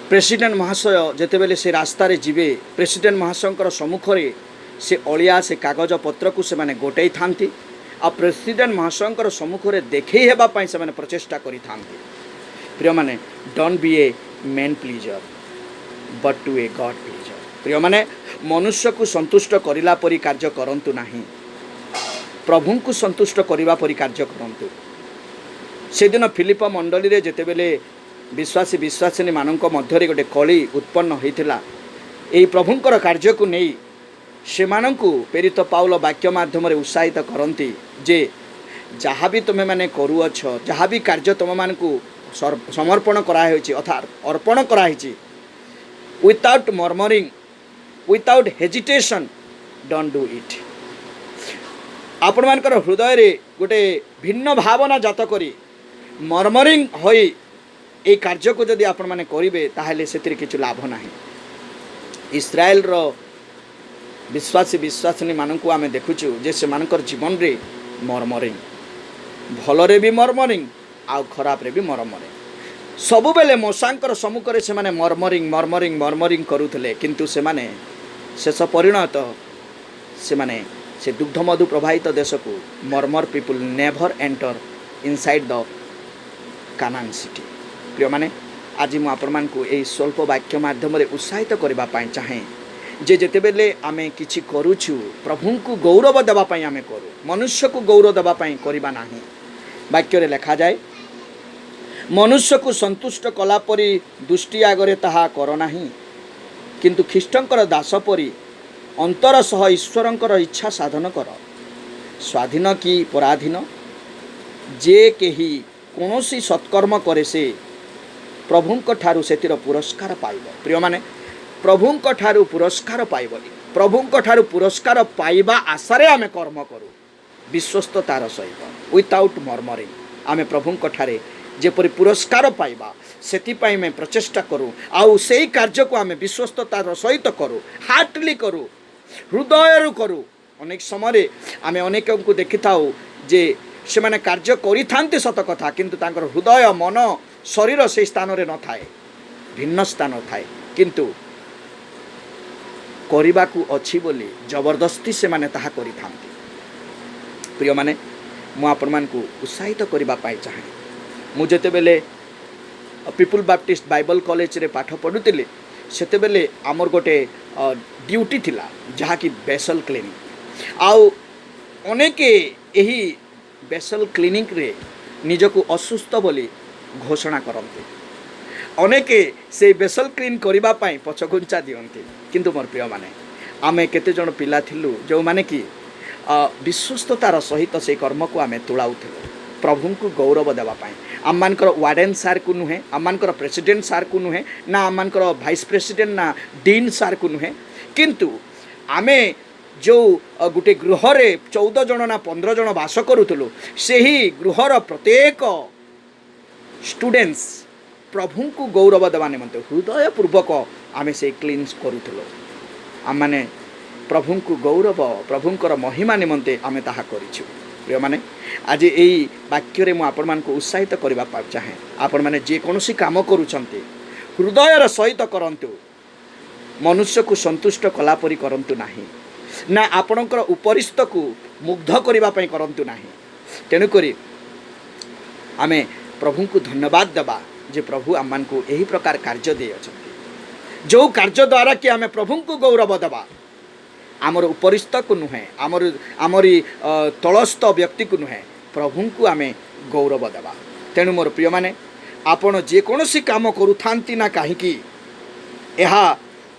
President महाशय जितेबले से रास्तार जीवे प्रेसिडेंट महाशय सम्मुखें से अलिया से कागज पत्र को से गोटे था आ प्रेसिडेंट महाशय सम्मुखें देखई हेबापी से प्रचेषा करि प्रिय माने don't be a man pleaser but to a god pleaser. प्रिय माने मनुष्य को संतुष्ट करिला परी कार्य करंतु नाही, प्रभु को संतुष्ट करिवा परी कार्य करंतु। से दिन फिलिप मंडली रे जेतेबेले विश्वासी विश्वासिनी मानक मध्य गोटे कली उत्पन्न होता यही प्रभुंकर कार्य को नहीं से प्रेरित पाउल वाक्य माध्यम उत्साहित करती जे जहाँ भी तुम्हें मैंने करुअछ जहाँ भी कार्य तुम मान समर्पण कराई अर्थात अर्पण कराई without murmuring without hesitation don't do it. आपण मानकर हृदय रे गोटे भिन्न भावना जात करी मर्मरिंग होई ये कार्य को जदि आपण माने करिवे ताहेले सेतिर किछु लाभ नाही। इस्राएल रो विश्वासी विश्वासिनी मानकु आमे देखुछु जे से मानकर जीवन रे मर्मरिंग भल रे भी मर्मरिंग आ खराब रे भी मर्मरिंग सबु बेले मोसांकर सम्मुखरे से माने मर्मरिंग मर्मरिंग मर्मरिंग करूथले किंतु से माने शेष परिणत से माने से दुग्ध मधु प्रभावित देश को murmur people never enter inside the Canaan city. प्रिय माने आज मु आपण मान को ए स्वल्प वाक्य माध्यम उत्साहित करबा पाई चाहे जे जेतेबेले आमे किछि करूछु प्रभु को गौरव देबा पाई आमे करू मनुष्य को गौरव देबा पाई करबा नाही। वाक्य रे लिखा जाए मनुष्य को संतुष्ट कला परी दुष्टि आगरे ताहा कर नाही किंतु ख्रीष्टंकर दास परी अंतर सह ईश्वरंकर इच्छा साधन कर स्वाधीन कि पराधीन जे केही कौनसी सत्कर्म करे से प्रभुंक ठारू सेतिर पुरस्कार पाइब। प्रिय माने प्रभुंक ठारू पुरस्कार पाइब प्रभुंक ठारू पुरस्कार पाइबा आशारे आमे कर्म करू विश्वस्ततार सहित विदाउट मर्मरिंग आमे प्रभुंक ठारे जेपरि पुरस्कार पाइबा सेतिपाई में प्रचेष्टा करूँ आउ से कार्य को आमे विश्वस्ततार सहित करूँ हार्टली करूँ हृदय करूँ। अनेक समय आमे अनेक को देखि थाउ जे से माने कार्य करि थांते सत कथा किंतु तांकर हृदय मन शरीर से स्थान रे न थाए भिन्न स्थान थाए किंतु करिबा को अछि बोली जबरदस्ती से माने ताहा करि थांती। प्रिय माने मु आपण मान को उत्साहित करिबा पाई चाहे मु जेते बेले पीपुल बाप्टिस्ट बाइबल कॉलेज रे पाठ पढुतिले सेते बेले आमर गोटे ड्यूटी थिला जहा कि बेसल क्लिनिक आउ अनेक एही बेसल क्लिनिक रे निजको असुस्थ बोली घोषणा करते अनेक से बेसल क्लीन करबा पाई पछघुंचा दियंती किंतु मोर प्रिय माने आमे केते जण पिला थिलु जो माने कि विश्वस्ततार सहित से कर्म को आमे तुलाउथिलु प्रभु को गौरव देवा पाई आम मानकर वार्डन सार को नुहे आम मानकर प्रेसिडेंट सार को नुहे ना आम मानकर वाइस प्रेसिडेंट ना डीन सार को नुहे किंतु आमे जो गोटे गृह रे 14 जन ना 15 जन बास करूथलु सेही गृहर प्रत्येक स्टूडेंट्स प्रभु को गौरव देवा निमंते हृदय पूर्वक आमे से क्लीन्स करूथलु आम माने प्रभु को गौरव प्रभुंकर महिमा निमंते आमे ताहा करिछु। प्रिय माने आज यही वाक्य रे मु आपण मान को उत्साहित करबा चाहे आपण माने जे कोनोसी काम करूछंती हृदयर सहित करंतु मनुष्य को संतुष्ट कला परी करंतु नाही ना आपणकर उपरिस्त को मुग्ध करबा पई करंतु नाही। तेनु करी आमे प्रभु को धन्यवाद देबा जे प्रभु आम मान को यही प्रकार कार्य दे अछंती जो कार्य द्वारा कि आमे प्रभु को गौरव देबा आमर उपरिस्त को नुहे आमरी तलस्थ व्यक्ति को नुहे प्रभु को आमे गौरव देबा। तेणु मोर प्रिय माने आपण जे कोनोसी काम करूथांती ना काहेकि एहा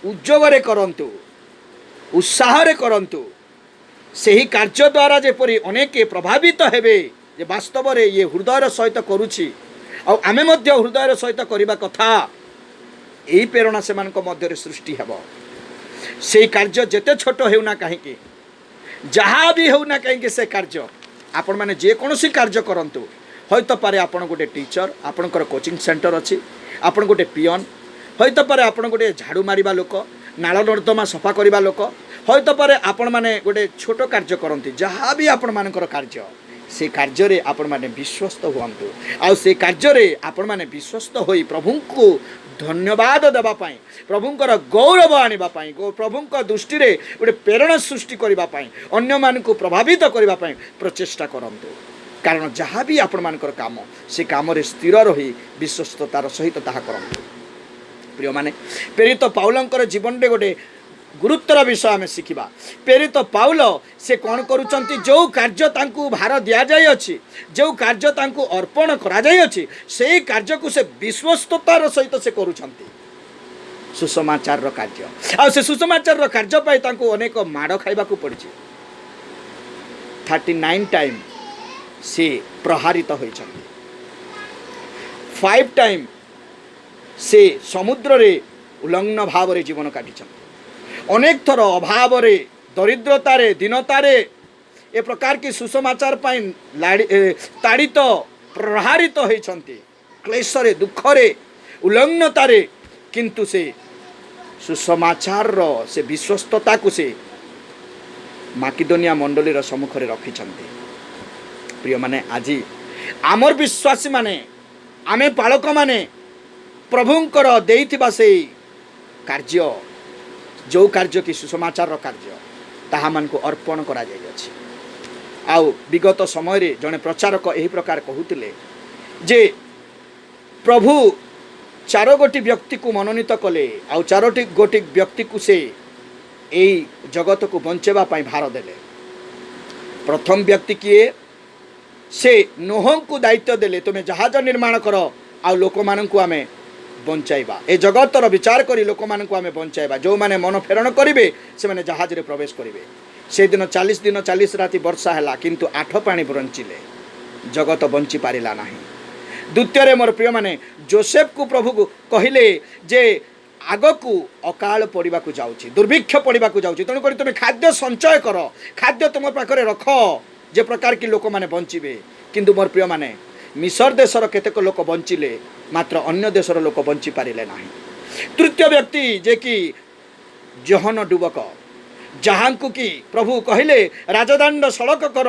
उद्योगरे करंतु उत्साह रे करंतु सेही कार्य द्वारा जेपरि अनेक प्रभावित हेबे जे वास्तव रे ये हृदय सहित करूछि आ आमे मध्य हृदय सहित करिबा कथा एही प्रेरणा से मानक मध्य सृष्टि हेबो। से कार्य जेते छोट हेउना काहेकि जहाँ भी हेउना काहेकि से कार्य आपण माने जे कोनोसी कार्य करंतु होइतो पारे आपण गोटे टीचर आपणकर कोचिंग सेंटर अछि आपण गोटे पियन होइतो पारे आपण गोटे झाड़ू मारिबा लोक नाल नर्दमा सफा करबा लोक होइतो पारे आपण माने गोटे छोट कार्य करंती जहाँ भी आपण मानकर कार्य से कार्य आपण माने विश्वस्त हुअन्तु आउ से कार्य आपण माने विश्वस्त होई प्रभु को धन्यवाद देबा पाई प्रभुंकर गौरव आनिबा पाई प्रभुंक दृष्टि रे गोटे प्रेरणा सृष्टि करिबा पाई अन्य मान को प्रभावित करिबा पाई प्रचेष्टा करन्तु कारण जहाँ भी आपण मानकर काम से काम रे स्थिर रही विश्वस्ततार सहित ताहा करन्तु। प्रिय माने प्रेरित पाउलंकर जीवन रे गोटे गुरुत्वर विषय आम शिखा प्रेरित पाउल से कौन करुँच जो कार्य तांकु भार दि जाए जो कार्य तांकु अर्पण करा जाए से कार्य को से विश्वस्ततार सहित से करुँच सुसमाचार कार्य आ से सुसमाचार कार्य पाई तांकु अनेक माड़ खाइबा पड़ी 39 टाइम से प्रहारित होइछन्ति 5 टाइम से समुद्र रे उल्लंघन भाव रे जीवन काटिछन्ति अनेक थर अभाव रे दरिद्रता रे दीनता रे ए प्रकार की सुसमाचार पाई ताड़ित प्रहारित होइछन्ति क्लेश रे दुख रे उल्लंघनता रे किंतु से सुसमाचार रो से विश्वस्तता को से माकिदोनिया मंडली रो सम्मुख रे रखिछन्ति। प्रिय माने आज आमर विश्वासी माने आमे पालक माने प्रभुंकर देइथिबा से कार्य जो कार्य कि सुसमाचार कार्य ताहा मान को अर्पण करा जाय अछि। आउ विगत समय रे जने प्रचारक एही प्रकार कहूतिले जे प्रभु 4 गोटी व्यक्ति को मनोनीत कले आउ 4 गोटी व्यक्ति को से एई जगत को बंचेबा पाई भार देले। प्रथम व्यक्ति किए से नोह को दायित्व देले तुमे जहाज निर्माण कर आउ लोक माननकु आमे बंचाइबा ए जगतर विचार करी लोक माननकु आमे बंचाइबा जो माने मन फेरण करिवे से माने जहाज रे प्रवेश करिवे। से दिन 40 दिन 40 राति वर्षा हैला किंतु 8 पानी बंचिले जगत बंची पारिला नाही। द्वितीय रे मोर प्रिय माने जोसेफ को प्रभु को कहिले जे आगकू अकाल पड़वा को जाउची दुर्भिक्ष पड़वा को जाउची तेणु करी तुम खाद्य संचय कर खाद्य तुम पाखरे रख जे प्रकार की लोक माने बंचिबे। किंतु मोर प्रिय माने मिसर देशर केतेक लोक बंचिले मात्र अन्य देशर लोक बंची पारिले नाही। तृतीय व्यक्ति जे कि जहन डुबक जहाँ को कि प्रभु कहले राजदंड सड़क कर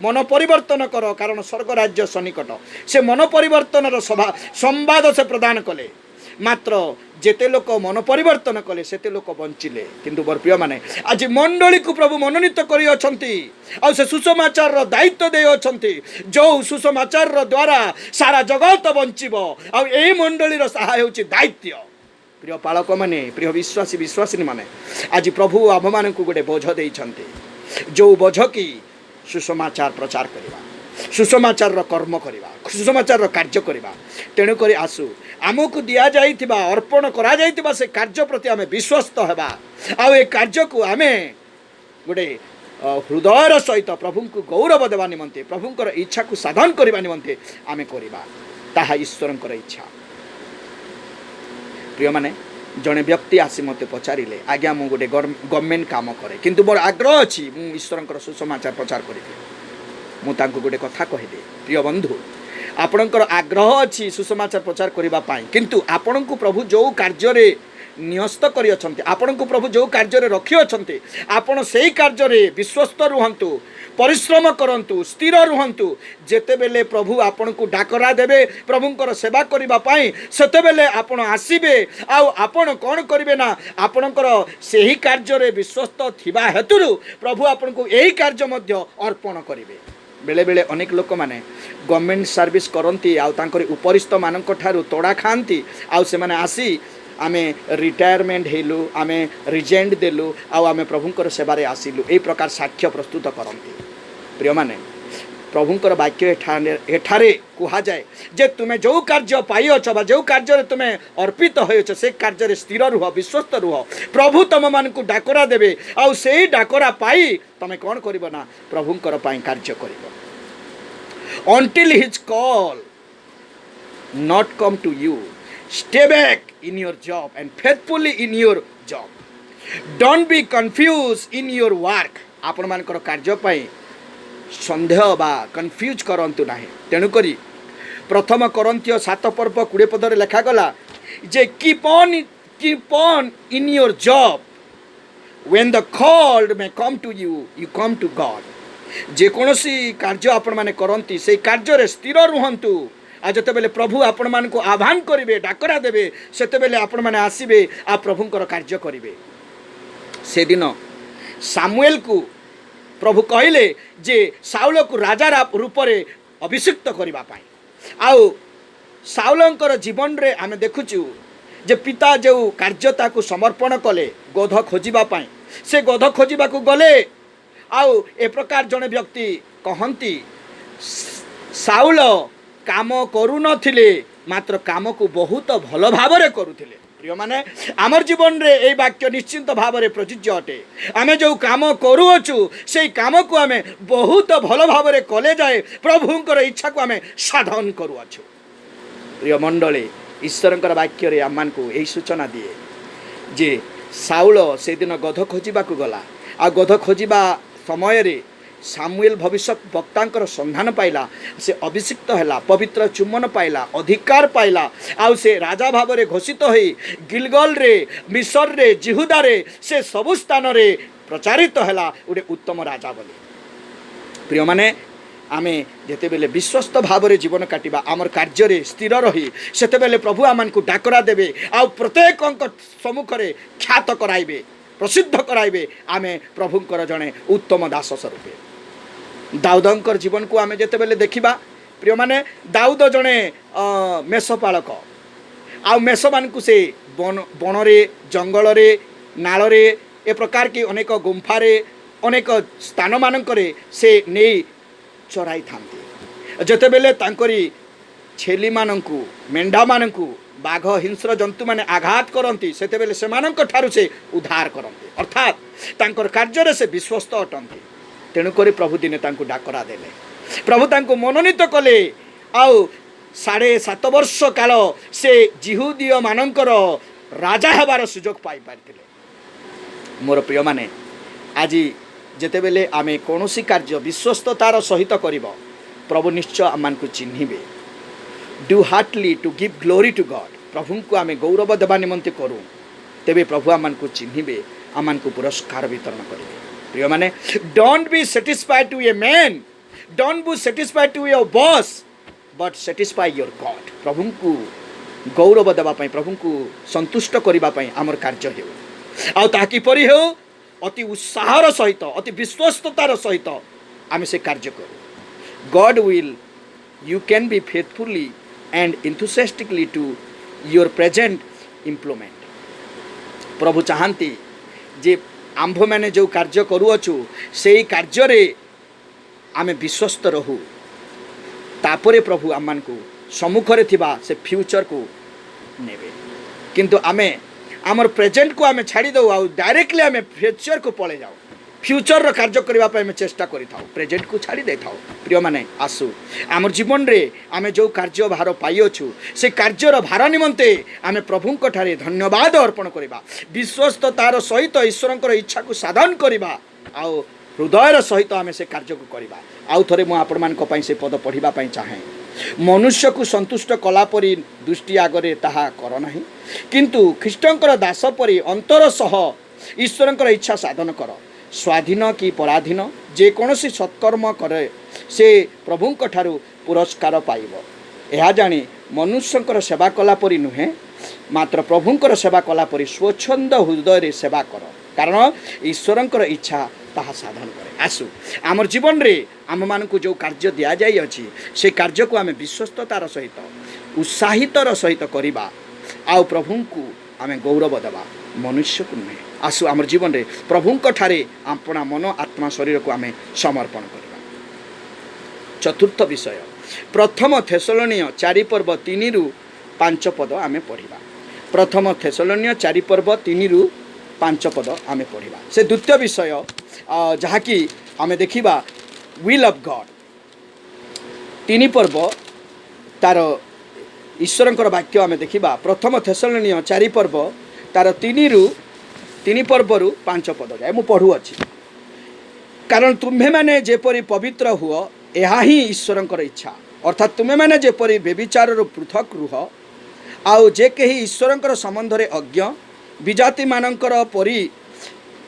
मन परिवर्तन कर कारण स्वर्ग राज्य सन्निकट से मन परिवर्तन सभा संवाद से प्रदान कले मात्र जेते लोक मन परिवर्तन कले सेते लोक बंचिले। किंतु मोर प्रिय माने आज मंडली को प्रभु मनोनीत करी अछंती आ से सुसमाचार रो दायित्व दे अछंती जो सुसमाचार रो द्वारा सारा जगत बंचिबो आ एई मंडली रो सहाय होची दायित्व। प्रिय पालक माने प्रिय विश्वासी विश्वासिनी माने आज प्रभु आम मान को गोटे बोझ देइछंती जो बोझ की सुसमाचार प्रचार करवा सुसमाचार कर्म करवा सुसमाचार कार्य करवा। तेणुक आसु आमको दि जाइथिबा अर्पण करा जाइथिबा से कार्य प्रति आमे विश्वस्त हेबा आ ए कार्य को आमे गोटे हृदयर सहित प्रभु को गौरव देवा निमंते प्रभुंकर इच्छा को साधन करबा निमंते आमे करबा ताहा ईश्वरंकर इच्छा। प्रिय माने जड़े व्यक्ति आसी मत पचारे आज्ञा मु गोटे गवर्नमेंट काम करे किंतु मोर आग्रह अच्छी मु ईश्वरंकर सुसमाचार प्रचार करी मुझे गोटे कथा कहदे प्रिय बंधु आपणकर आग्रह अच्छी सुसमाचार प्रचार करने किंतु आपण को प्रभु जो कार्य न्यस्त कर आपण को प्रभु जो कार्य रखी अच्छे आपण से कार्य विश्वस्त रुहतु परिश्रम करंतु स्थिर रुहतु जेते बेले प्रभु आपण को डाकरा देवे प्रभुंकर सेवा करने सेते बेले आपण आसीबे आपण कौन करेंगे ना आपणकर सही कार्य विश्वस्त थिबा हेतु प्रभु आपण को यही कार्य मध्य अर्पण करेंगे। बेले बेले अनेक लोक माने गवर्नमेंट सर्विस करती उपरिस्थ मान तोड़ा खाती आउ से माने आसी आमे रिटायरमेंट हेलु आमे रिजेंट देलु आमे प्रभुंकर सेवारे आसिलु ए प्रकार साक्ष्य प्रस्तुत करती। प्रिय माने प्रभुंकर वाक्य एठारे कहा जाए जे तुम्हें जो कार्य पाइछ बा जो कार्य तुम्हें अर्पित होइछ से कार्य स्थिर रुह विश्वस्त रुह प्रभु तुम मान को डाकरा देवे आउ से डाकरा पाई तमें कौन करिबो ना प्रभुंकर पाई कार्य करिबो। until his call not come to you stay back in your job and faithfully in your job don't be confused in your work आपण मानकर कार्य पाई संदेह बा कन्फ्यूज करंतु नाही। तेणुक प्रथम कोरिन्थियो 7 पर्व 20 पदरे लेखा गला जे keep on in your job when the called may come to you you come to God जेकोसी कार्य आपण माने करंती से कार्य रे स्थिर रुहंतु आ जते बेले प्रभु आपण मान को आह्वान करिवे डाकरा देबे सेते बेले आपण माने आसीबे आ प्रभुंकर कार्य करिवे। से दिन सामुएल को प्रभु कहले जे साउल को राजा रूप रे अभिषिक्त करबा पाई। आउ साउलंकर जीवन रे आमे देखुचु जे पिता जो कार्यता को समर्पण कले गोध खोजिबा पाई से गोध खोजिबा को गले। आउ ए प्रकार जने व्यक्ति कहंती साउल काम करू नथिले मात्र काम को बहुत भल भावरे करुथिले। प्रिय माने आमर जीवन रे ए वाक्य निश्चिंत भावरे प्रযোज्य अटे। आमे जो काम करूअछु से काम को आमे बहुत भल भावरे कले जाए प्रभुंकर इच्छा को आमे साधन करूअछु। प्रिय मंडली ईश्वरंकर वाक्य रे आमान को यही सूचना दिए जे साउल से दिन गध खोजिबा को गला आ गध खोजिबा समय रे सामुएल भविष्य वक्तांकर संधान पाइला से अभिषिक्त हैला पवित्र चुम्बन पाइला अधिकार पाइला आउ से राजा भाव रे घोषित होई गिलगल रे मिस्र रे जिहुदा रे से सबु स्थान रे प्रचारित हैला उडे उत्तम राजा बोली। प्रिय माने आमे जेते बेले विश्वस्त भाव रे जीवन काटिबा आमर कार्य रे स्थिर रही सेते बेले प्रभु आमान को डाकरा देबे आउ प्रत्येक अंक सम्मुख रे ख्यात कराइबे प्रसिद्ध कराइबे आमे प्रभुंकर जणे उत्तम दास स्वरूपे। दाऊदंकर जीवन को आमे जेते बेले देखिबा प्रिय माने दाऊद जणे मेषपालक आउ मेष मान को से बन रे जंगल रे नाल रे ए प्रकार की अनेक गुंफा रे अनेक स्थान मानकरे से नेई चराई थांती जेते बेले तांकरी छेली मानंकु मेंढा मानंकु बाघ हिंस्र जंतु माने आघात करंती सेते बेले सेमानंक ठारू से उद्धार करंती अर्थात तांकर कार्य रे से विश्वस्त अटंती। तेणु करी प्रभु दिने तांकु डाकरा देले प्रभु तांकु मनोनीत कले आउ 7.5 वर्ष काल से जिहुदीय मानंकर राजा हेबार सुजोग पाई पारथिले। मोर प्रिय माने आज जेते बेले आमे कोनोसी कार्य विश्वस्ततार सहित करिब प्रभु निश्चय आमान को चिन्हिबे। Do heartily to give glory to God प्रभु को आमे गौरव देवा निमंते करूँ तेबे प्रभु आमान को चिन्हिबे आमान को पुरस्कार वितरण करिबे। प्रिय माने don't be satisfied to a man don't be satisfied to your boss but satisfy your God. प्रभु को गौरव देवा पई प्रभु को संतुष्ट करिबा पई आमर कार्य हेउ आ ताकि परि हेउ अति उत्साहर सहित अति विश्वस्ततार सहित आमे से कार्य करू। God will you can be faithfully and enthusiastically to your present employment. प्रभु चाहती जे आंभ मैंने जो कार्य करूअछु से कार्य रे आमे विश्वस्त रहू तापरे प्रभु आमान को सम्मुखरे थिबा से फ्यूचर को नेबे। किंतु आमे आमर प्रेजेंट को आमे छाड़ी दो आ डायरेक्टली आमे फ्यूचर को पळे जाऊ फ्यूचर रो कार्य करबा पे आमे चेष्टा करि थाउ प्रेजेंट को छाड़ी दे थाउ। प्रिय माने आसु आमर जीवन रे आमे जो कार्य भार पाइअछु से कार्यर भार निमंते आमे प्रभुंक ठारे धन्यवाद अर्पण करिबा विश्वस्ततार सहित ईश्वरंकर इच्छा को साधन करिबा आ हृदयर सहित आमे से कार्य को करिबा। आउ थरे मु आपण मान को पई से पद पढ़िबा पई चाहे मनुष्य को संतुष्ट कला परी दृष्टि आगरे ताहा कर नाही किंतु ख्रीष्टंकर दास परी अंतर सह ईश्वरंकर इच्छा साधन कर स्वाधीन कि पराधीन जे कोनोसी सत्कर्म करे से प्रभुंक ठारू पुरस्कार पाइब। यह जानी मनुष्यंकर सेवा कला परी नुहे मात्र प्रभुंकर सेवा कला परी स्वच्छंद हृदय सेवा कर कारण ईश्वरंकर इच्छा ताहा साधन करे। आसु आमर जीवन रे आम मान को जो कार्य दिया जाई अछि से कार्य को आमे विश्वस्ततार सहित उत्साहितर सहित करिबा आउ प्रभु को आमे गौरव देबा मनुष्य को नुहे। आसु आमर जीवन रे प्रभुंक ठारे अपना मन आत्मा शरीर को आमे समर्पण करिबा। चतुर्थ विषय प्रथम थेसलोनिय 4 पर्व 3 रु 5 पद आमे पढ़िबा। प्रथम थेसलोनिय 4 पर्व 3 रु 5 पद आमे पढ़िबा। से द्वितीय विषय जहाँकि आमे देखिबा विल ऑफ गॉड 3 पर्व तार ईश्वरंकर वाक्य आमे देखिबा। प्रथम थेसलोनिय 4 पर्व तार 3 पर्व रु 5 पद जाए मु पढ़ु अछि कारण तुम्हें माने जेपरी पवित्र हुओ यह ही ईश्वरंकर इच्छा अर्थात तुम्हें माने जेपरी व्यभिचार पृथक रुह आउ जे कहीं ईश्वरंकर संबंध रे अज्ञ विजाति मानकर परी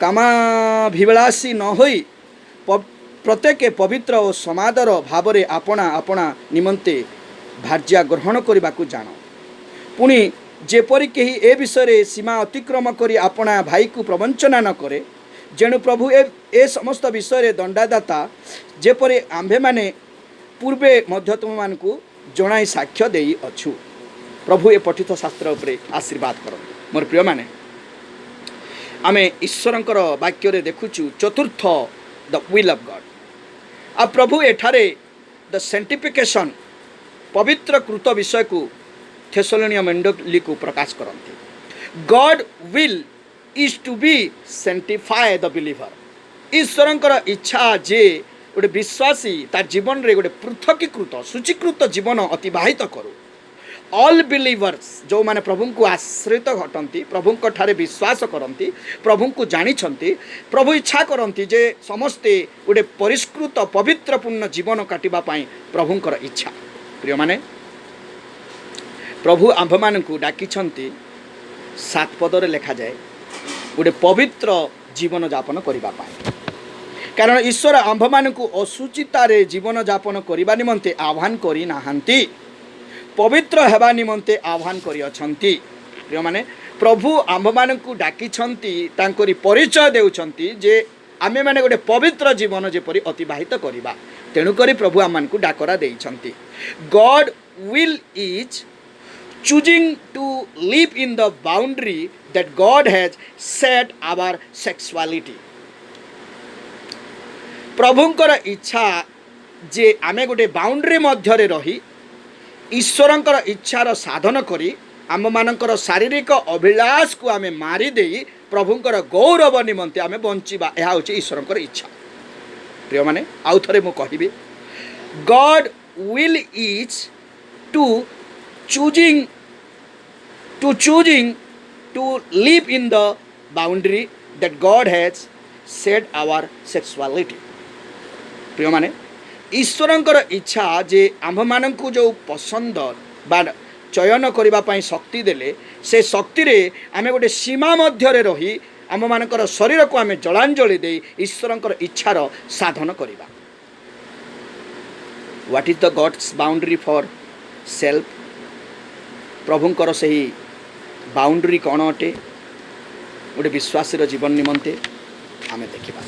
कामाभिलाषी न होई प्रत्येक पवित्र और समादर भाव में आपणा आपणा निमंते भार्या ग्रहण करने को जान पुणी जेपरी कही ए विषय सीमा अतिक्रम करी आपणा भाई को प्रवंचना न करे जेणु प्रभु ए समस्त विषय दंडादाता जेपरी आंभे माने पूर्वे मध्य तुम मानकु जणाई साक्ष्य देई अछु। प्रभु ए पठित शास्त्र उपरे आशीर्वाद कर मोर प्रिय माने आमे ईश्वरंकर वाक्य रे देखुचु चतुर्थ द विल ऑफ गॉड आ प्रभु एठारे द सेंटिफिकेशन पवित्र कृत विषय को थेसलोनिया मंडली को प्रकाश करते God will is to be sanctify the believer ईश्वरंकर इच्छा जे गोटे विश्वासी तार जीवन रे गोटे पृथकीकृत सूचीकृत जीवन अतिवाहित करू ऑल बिलीवर्स जो माने प्रभु को आश्रित घटती प्रभु ठारे विश्वास करती प्रभु को जानी प्रभु इच्छा करती जे समस्ते गोटे परिष्कृत पवित्रपूर्ण जीवन काटिबा पाई प्रभुंकर इच्छा। प्रिय माने प्रभु आंभ मान को डाकी 7 पदरे लिखा जाए गोटे पवित्र जीवन यापन करने कारण ईश्वर आंभ मान को असुचितार जीवन यापन करने निमंते आह्वान करी नाहांती पवित्र हेबा निमंते आह्वान करी अछंती। प्रिय माने प्रभु आंभ मान को डाकी तांकरी परिचय देउछंती जे आमे माने गोटे पवित्र जीवन जेपरी अतिवाहित करबा तेणुकरी प्रभु आम मान को डाकरा देइछंती। God will is choosing to live in the boundary that God has set our sexuality प्रभुंकर इच्छा जे आमे गोटे बाउंड्री मध्य रही ईश्वरंकर इच्छार साधन करी आम मानकर शारीरिक अभिलाष को आमे मारी देई प्रभुंकर गौरव निमंते आमे बंचिबा यह होची ईश्वरंकर इच्छा। प्रिय माने आउ थरे मु कहिबे god will is to choosing to live in the boundary that God has set our sexuality प्रिय माने ईश्वरंकर इच्छा जे आम मानकु जो पसंद बा चयन करबा पई शक्ति देले से शक्ति रे आमे गोटे सीमा मध्य रे रही आम मानकर शरीर को आमे जलांजलि दे ईश्वरंकर इच्छार साधन करबा। What is the God's boundary for self प्रभुंकर सही बाउंड्री कौन अटे गोटे विश्वासी जीवन निमंते आमे देखा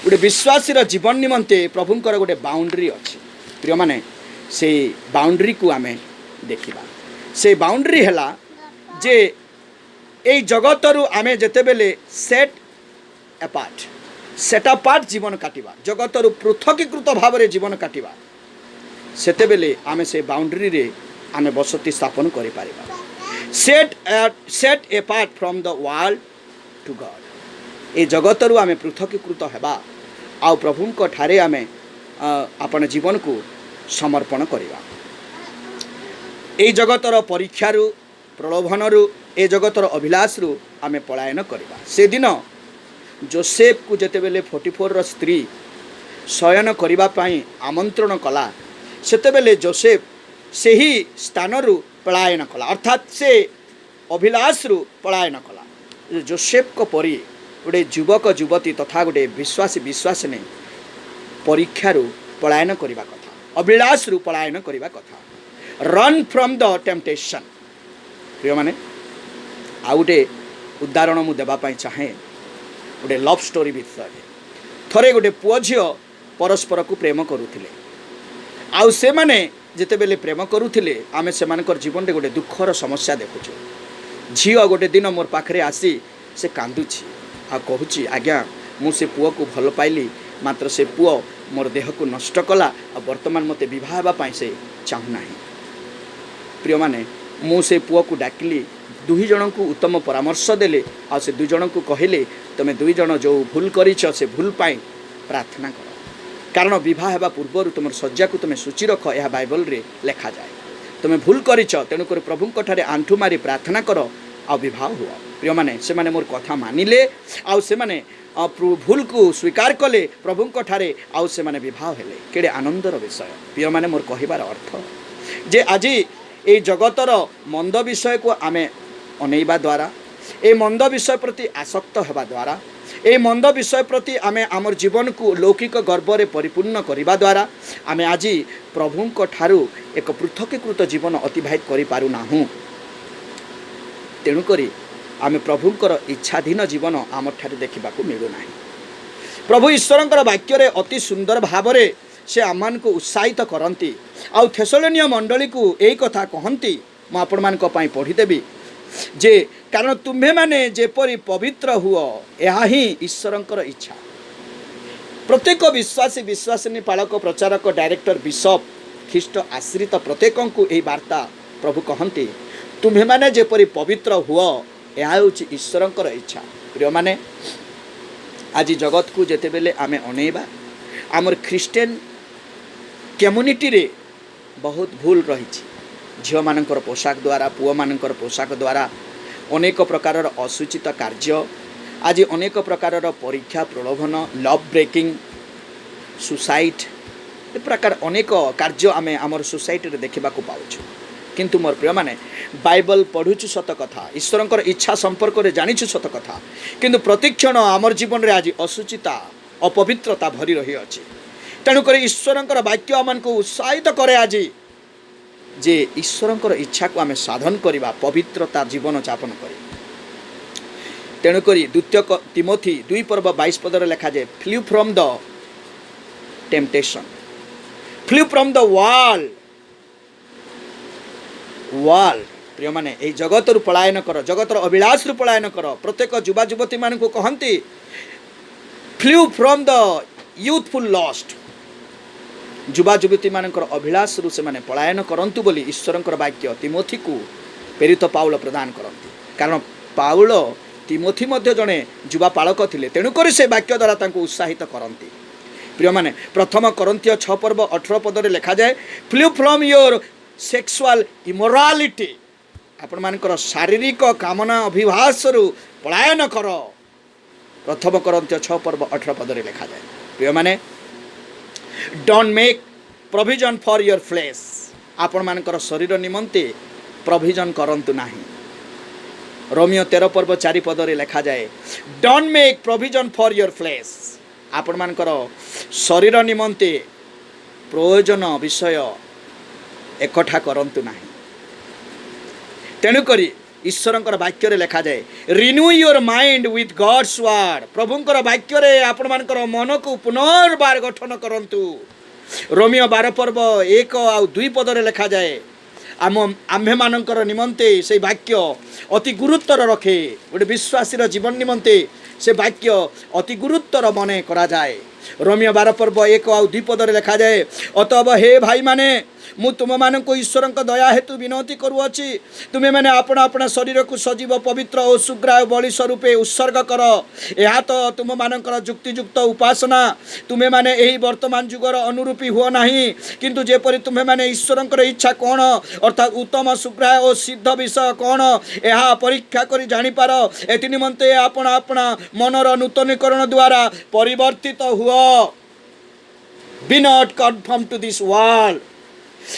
गोटे विश्वासी जीवन निमंते प्रभुंकर गोटे बाउंड्री अच्छी। प्रिय माने से बाउंड्री को आमे देखा से बाउंड्री है जे ए जगतरु आमे जेतेबेले सेट अपार्ट जीवन काटिबा जगतरु पृथकीकृत भाव में जीवन काटिबा सेतेबेले आमे से बाउंड्री रे आमे बसती स्थापन करि पारिबा set apart from the world to God ए जगतरु आमे पृथकीकृत हेबा आ प्रभुंक ठारे आमे आपण जीवन को समर्पण करिबा ए जगतर परीक्षारु प्रलोभनरु ए जगतर अभिलाषरु आमे पलायन करिबा। से दिन जोसेफ को जेतेबेले 44 रो स्त्री शयन करिबा पई आमंत्रण कला सेतेबेले जोसेफ से ही स्थानरु पलायन कला अर्थात से अभिलाषरु पलायन कला। जोसेफ को परी गोटे युवक युवती तथा गोटे विश्वासी ने परीक्षारु पलायन करिबा कथा अभिलाषरु पलायन करिबा कथा रन फ्रॉम द टेम्पटेशन। प्रिय माने आ गोटे उदाहरण मु देबा पई चाहे गोटे लव स्टोरी विषय थरे गोटे पुओ झियो परस्पर को प्रेम करुथिले आउ से माने जेतेबेले प्रेम करुथिले आमे सेमानकर जीवन रे गोटे दुखर समस्या देखुछु। झियो गोटे दिन मोर पाखरे आसी से कांदुछि आ कहूछि आज्ञा मु से पुओ को भल पाइली मात्र से पुओ मोर देह को नष्ट कला आ वर्तमान मते विवाह हेबा पई से चाहू नाही। प्रिय माने मु से पुओ को डाकिली दुई जन को उत्तम परामर्श देले आ से दुई जन को कहले तमे दुई जन जो भूल करिछ से भूल पाई प्रार्थना कर कारण विवाह हेबा पूर्व तुम शज्या को तुम सूची रख यह बाइबल रे लिखा जाए तुम भूल करिछ तेणुकर प्रभुंक ठारे आंठु मारी प्रार्थना कर आ विवाह हुआ। प्रिय माने से माने मोर कथा मानिले आउ से माने भूल को स्वीकार कले प्रभुंक ठारे आउ से माने विवाह हेले केड़े आनंदर विषय। प्रिय माने मोर कहिबार अर्थ जे आज ए जगतर मंद विषय को आमे अनेइबा द्वारा ए मंद विषय प्रति आसक्त होगा द्वारा ए मंद विषय प्रति आमे आमर जीवन को लौकिक गर्व परिपूर्ण करने द्वारा आमे आज प्रभु ठारू एक पृथकीकृत जीवन अतिवाहित करूना। तेणुक आम प्रभुंर इच्छाधीन जीवन आम ठार देखा मिलूना। प्रभु ईश्वर वाक्य अति सुंदर भाव से आम को उत्साहित करती। आउ थेसलोनिय मंडली को यही कथा कहती मुझे पढ़ीदेवी जे कारण तुम्हें माने जेपरी पवित्र हुओ यह ही ईश्वरंकर इच्छा। प्रत्येक विश्वासी विश्वासिनी पालक प्रचारक डायरेक्टर बिशप ख्रीष्ट आश्रित प्रत्येक को यही वार्ता प्रभु कहती तुम्हें माने जेपरी पवित्र हुओ यह हूँ ईश्वरंकर इच्छा। प्रिय माने आज जगत को जेते बेले आमे अनेबा आमर ख्रीस्टियन कम्युनिटी रे बहुत भूल रही। झील मानकर पोशाक द्वारा पुओ मानकर पोशाक द्वारा अनेक प्रकार असुचित कार्य आज अनेक प्रकार परीक्षा प्रलोभन लव ब्रेकिंग सुसाइड ए प्रकार अनेक कार्य आमे आमर सोसाइटी रे देखा पाऊँ। किंतु मोर प्रिय माने बाइबल पढ़ुचु सत कथा ईश्वरंकर इच्छा संपर्क में जानिछु सत कथा किंतु प्रतिक्षण आमर जीवन रे आज असुचिता अपवित्रता भरी रही अछि। तेणुक ईश्वरंकर वाक्य आमन को उत्साहित करे आज जे ईश्वरंकर इच्छा को आमे साधन करिबा पवित्रता जीवन यापन करी। तेणुक द्वितीय तिमोथी 2:22 पदर लिखा जाए flee from the temptation flee from the wall. प्रिय माने ए जगत रु पलायन कर जगतर अभिलाष रु पलायन कर। प्रत्येक युवा युवती मान को कहती flee from the youthful lust युवा युवती मानकर अभिलाष रु से माने पलायन करंतु बोली ईश्वरंकर वाक्य तिमोथी को प्रेरित पाउल प्रदान करती। कारण पाउल तिमोथी मध्य जड़े युवा पालक थिले तेणुक से वाक्य द्वारा तांको उत्साहित करती। प्रिय माने प्रथम कोरिन्थियो 6:18 पदरे लिखा जाए flee from your sexual immorality आपण मानकर शारीरिक कामना अभिभाष रु पलायन कर। प्रथम कोरिन्थियो 6:18 पदरे लिखा जाए प्रिय माने don't make provision for your flesh आपण मानकर शरीर निमंते प्रोविजन करंतु नाही। रोमियो 13:4 पदरे लिखा जाए don't make provision for your flesh आपण मानकर शरीर निमंते प्रयोजन विषय एकठा करंतु नाही। तेणुक ईश्वरंकर वाक्य लिखा जाए renew your mind with God's word प्रभुंकर वाक्य आपण मानकर मन को पुनर्बार गठन करंतु। रोमियो 12:1 आ 2 पदरे लिखा जाए आम्भे मानकर निमंते से वाक्य अति गुरुत्वर रखे गोटे विश्वासी जीवन निमंते से वाक्य अति गुरुत्वर मने करा जाए। रोमियो 12:1 आ 2 पदरे लिखा जाए अतएव हे भाई माने मु तुम मान को ईश्वर दया हेतु विनती करुअछि तुम्हें मैंने अपना अपना शरीर को सजीव पवित्र और सुग्राह बलि स्वरूपे उत्सर्ग कर यह तो तुम मानकर जुक्तियुक्त उपासना तुम्हें माने यही वर्तमान जुगर अनुरूपी हुआ नहीं किंतु जेपरि तुम्हें माने ईश्वर इच्छा कौन अर्थात उत्तम सुग्राह और सिद्ध विषय कौन यह परीक्षा कर जानीपार एथि निमंते अपना अपना मनर नूतनीकरण द्वारा परिवर्तित हुआ be not conform to this world.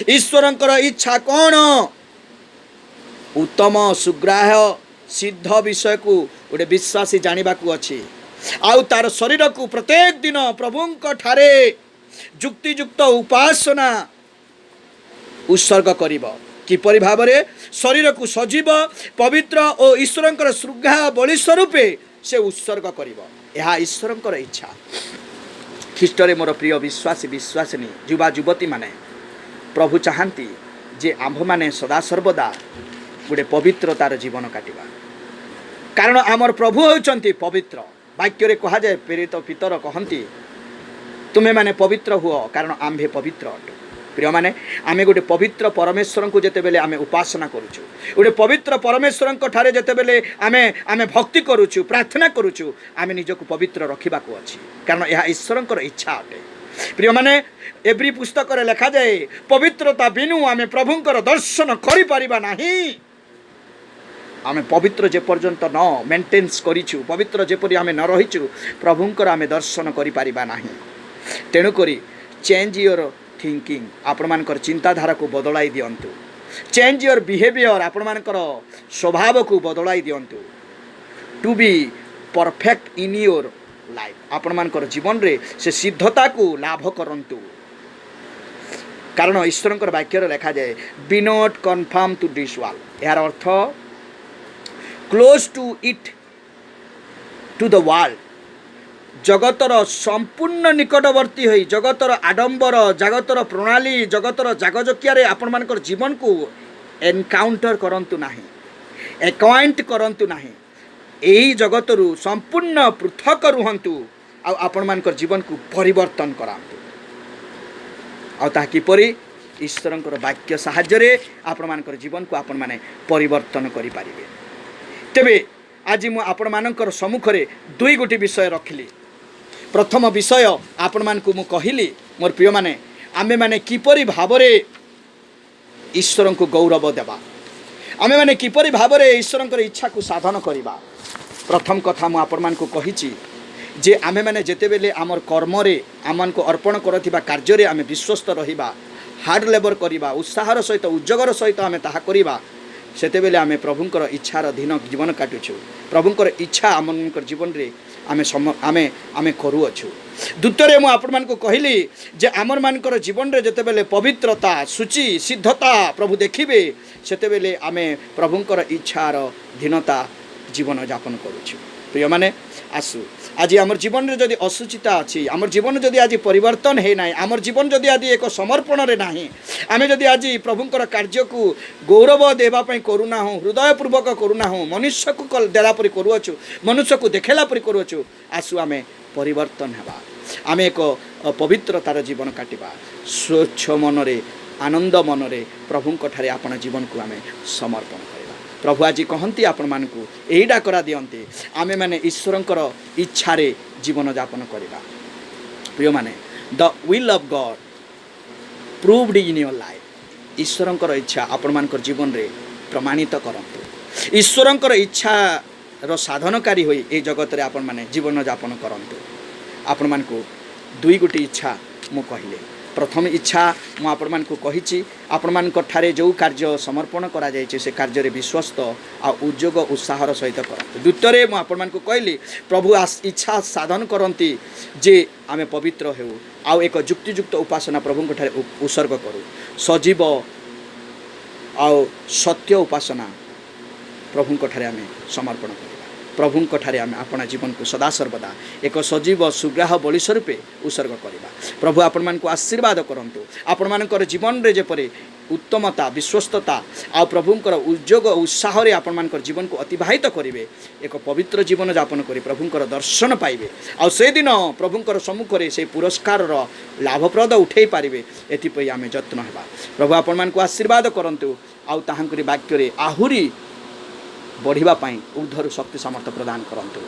ईश्वरंकर इच्छा कौन उत्तम सुग्राह्य सिद्ध विषय को गोटे विश्वासी जानवा अच्छी आउ तार शरीर को प्रत्येक दिन प्रभुंक ठारे जुक्तियुक्त उपासना उत्सर्ग करिब किपरि भाव में शरीर को सजीव पवित्र और ईश्वरंकर सुग्राह्य बलि स्वरूपे से उत्सर्ग करिब यह ईश्वरंकर इच्छा। ख्रीष्टरे मोर प्रिय विश्वासी विश्वासिनी युवा युवती माने प्रभु चाहती जे आम्भ माने सदा सर्वदा गोटे पवित्रतार जीवन काटिबा कारण आमर प्रभु होउचंती पवित्र। वाक्य कहा जाए प्रेरित पितर कहती तुम्हें माने पवित्र हुओ कारण आम्भे पवित्र अटु। प्रिय माने आमे गोटे पवित्र परमेश्वर को जेते बेले आमे उपासना करूछु गोटे पवित्र परमेश्वर ठारे जेते बेले आमे आमे भक्ति करूछु प्रार्थना करूछु आमे निजको पवित्र रखिबाको अछि कारण यह ईश्वरंकर इच्छा अटे। प्रिय माने एवरी पुस्तक रे लिखा जाए पवित्रता बिनु आमे प्रभुंकर दर्शन करि परिबा नाही। आमे पवित्र जे पर्यंत न मेंटेन्स करिछु पवित्र जेपरि आमे न रहिछु प्रभुंकर आमे दर्शन करि परिबा नाही। तेणु करी चेंज योर थिंकिंग आपण मानकर चिंताधारा को बदलाई दियंतु चेंज योर बिहेवियर आपण मानकर स्वभाव को बदलाई दियंतु to be perfect in your life आपण मानकर जीवन रे से सिद्धता को लाभ करंतु कारण ईश्वरंकर वाक्य लिखा जाए be not conform to this world यार अर्थ close to it to the world जगतर संपूर्ण निकटवर्ती होई जगतर आडंबर जगतर प्रणाली जगतर जागजकिया आपण मानकर जीवन को एनकाउंटर करंतु नाही एक्वाइंट करंतु नाही एही जगतरू संपूर्ण पृथक रुहंतु आ आपण मानकर जीवन को परिवर्तन करांतु आ ता किपरि ईश्वरंकर वाक्य साहाय्य आपण मानकर जीवन को आपण माने परिवर्तन करि पारिबे। तेबे आज मु आपण मानकर सम्मुखरे दुई गोटी विषय रखिली। प्रथम विषय आपण मान को मु कहिली मोर प्रिय माने आमे माने किपरि भाबरे ईश्वर को गौरव देबा आमे माने किपरि भाबरे ईश्वरंकर इच्छा को साधन करिबा। प्रथम कथा मु आपण मान को कहिची जे आमे माने जेतेबेले आमर कर्म रे आमन को अर्पण करथिबा कार्य रे आमे विश्वस्त रहिबा हार्ड लेबर करिबा उत्साहर सहित उद्योगर सहित आमे ताहा करिबा सेतेबेले आमे प्रभुंकर इच्छार अधीन जीवन काटुछु प्रभुंकर इच्छा आमनकर जीवन रे आमे आमे करूअछु। द्वितीय मु आपण मान को कहिली जे आमर मानकर जीवन रे जेतेबेले पवित्रता सूची सिद्धता प्रभु देखिबे सेतेबेले आमे प्रभुंकर इच्छार धीनता जीवन यापन करूछु। प्रिय माने आसु आज आमर जीवन रे जदि असुचिता अछि आमर जीवन जदि आज परिवर्तन है ना आमर जीवन जदि आज एक समर्पण रे नाही आमे जदि आज प्रभुंकर कार्य को गौरव देबा पई करूना हो हृदयपूर्वक करूना हो मनुष्य को देला परि करूअछु मनुष्य को देखेला परि करूअछु आसु आमे परिवर्तन हेबा आमे एक पवित्रतार जीवन काटिबा स्वच्छ मन रे आनंद मन रे प्रभुंक ठारे आपण जीवन को आमे समर्पण करिबा। प्रभु आज कहती आपण मान को यही डाकरा दियंते आमे माने ईश्वरंकर इच्छा रे जीवन यापन करिबा। प्रिय माने the will of God proved in your life ईश्वरंकर इच्छा आपण मानकर जीवन रे प्रमाणित करंतु ईश्वरंकर इच्छा रो साधनकारी होई ए जगत रे आपण माने जीवन यापन करंतु। आपण मान को दुई गोटी इच्छा मु कहिले प्रथम इच्छा मु आपण मान को कहिछि आपण मान ठारे जो कार्य समर्पण करा जायछि से कार्य रे विश्वस्त आ उद्योग उत्साहर सहित करंतु। द्वितीय मु आपण मान को कहली प्रभु इच्छा साधन करंती जे आमे पवित्र हेउ आ एक जुक्तियुक्त उपासना प्रभु ठारे उत्सर्ग करू सजीव आ सत्य उपासना प्रभु ठारे आमे समर्पण करू प्रभुंक ठारे आमे अपना जीवन को सदा सर्वदा एक सजीव सुग्राह बलि स्वरूपे उत्सर्ग करिबा। प्रभु आपण मान को आशीर्वाद करंतु आपण मानकर जीवन रे जेपरि उत्तमता विश्वस्तता आ प्रभुंकर उद्योग उत्साह रे आपण मानकर जीवन को अतिबाहित करिवे एक पवित्र जीवन यापन करी प्रभुंकर दर्शन पाइबे आ से दिन प्रभुंकर सम्मुख रे से पुरस्कार रो लाभप्रद उठै पारिबे एथि पई आमे यत्न हेबा। प्रभु आपण मान को आशीर्वाद करंतु आ ताहांकरी वाक्य रे आहुरी बढ़िबा पाई उद्धर शक्ति सामर्थ प्रदान करंतु।